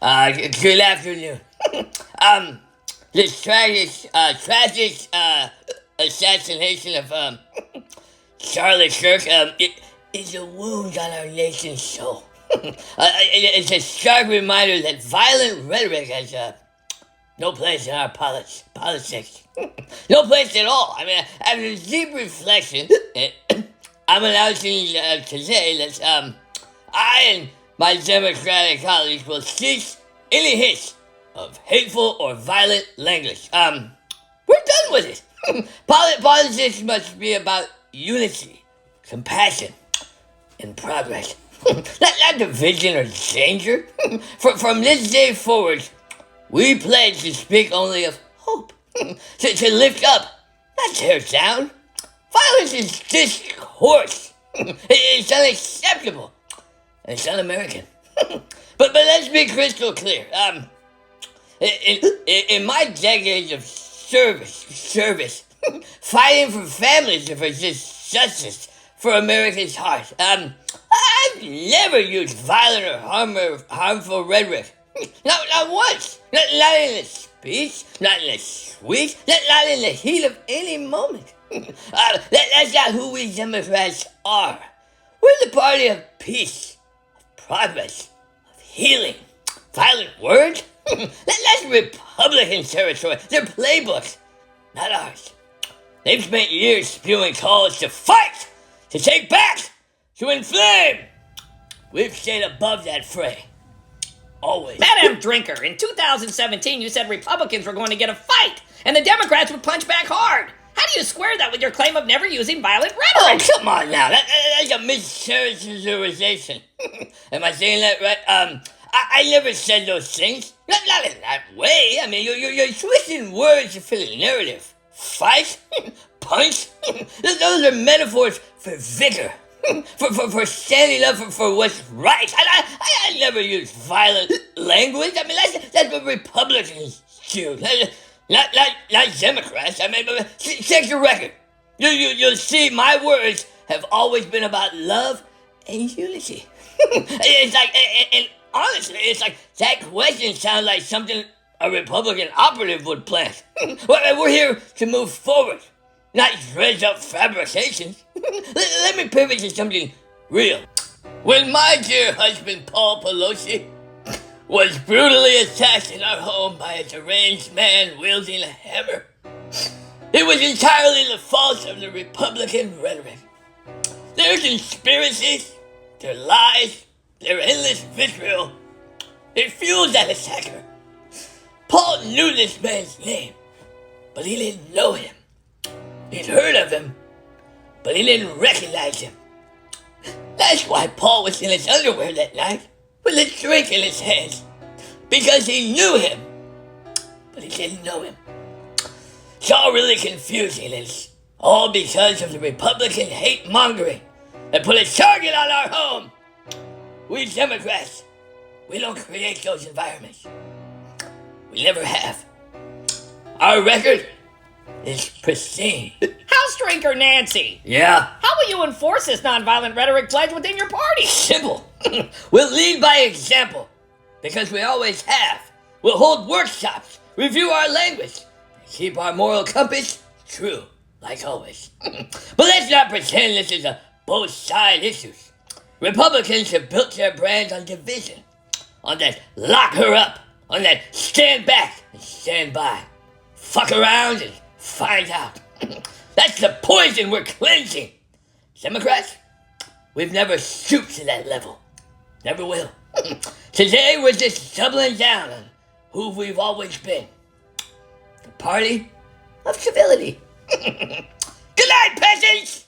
Good afternoon. This tragic assassination of Charlie Kirk it is a wound on our nation's soul. It's a stark reminder that violent rhetoric has no place in our politics. No place at all. I mean, after deep reflection, I'm announcing today that I and my Democratic colleagues will cease any hint of hateful or violent language. We're done with it. Politics must be about unity, compassion, and progress. not division or danger. From this day forward, we pledge to speak only of hope, to lift up, not tear down. Violence is discourse. It's unacceptable. It's un-American. but let's be crystal clear. In my decades of service, fighting for families and for justice for America's heart, I've never used violent or harmful rhetoric. Not once. Not in a speech, not in a tweet, not in the heat of any moment. That's not who we Democrats are. We're the party of peace, of progress, of healing. Violent words? That's Republican territory. Their playbooks, not ours. They've spent years spewing calls to fight, to take back, to inflame. We've stayed above that fray. Always. Madam Drinker, in 2017 you said Republicans were going to get a fight, and the Democrats would punch back hard. How do you square that with your claim of never using violent rhetoric? Oh, come on now. That's a mischaracterization. Am I saying that right? I never said those things. Not in that way. I mean, you're twisting words to fit a narrative. Fight? Punch? Those are metaphors for vigor. For standing up for what's right. I never use violent language. I mean, that's what Republicans do. Not Democrats. I mean, check the record. You'll see my words have always been about love and unity. It's like, and honestly, it's like that question sounds like something a Republican operative would plant. We're here to move forward, not dredge up fabrications. Let me pivot to something real. When my dear husband, Paul Pelosi, was brutally attacked in our home by a deranged man wielding a hammer, it was entirely the fault of the Republican rhetoric. Their conspiracies, their lies, their endless vitriol, it fueled that attacker. Paul knew this man's name, but he didn't know him. He'd heard of him, but he didn't recognize him. That's why Paul was in his underwear that night, with a drink in his hands. Because he knew him, but he didn't know him. It's all really confusing, and it's all because of the Republican hate-mongering that put a target on our home. We Democrats, we don't create those environments. We never have. Our record is pristine. House Drinker Nancy. Yeah? How will you enforce this nonviolent rhetoric pledge within your party? Simple. We'll lead by example, because we always have. We'll hold workshops, review our language, and keep our moral compass true, like always. But let's not pretend this is a both side issues. Republicans have built their brand on division, on that lock her up, on that stand back and stand by. Fuck around and find out. That's the poison we're cleansing. Democrats, we've never stooped to that level. Never will. Today we're just doubling down on who we've always been. The party of civility. Good night, peasants!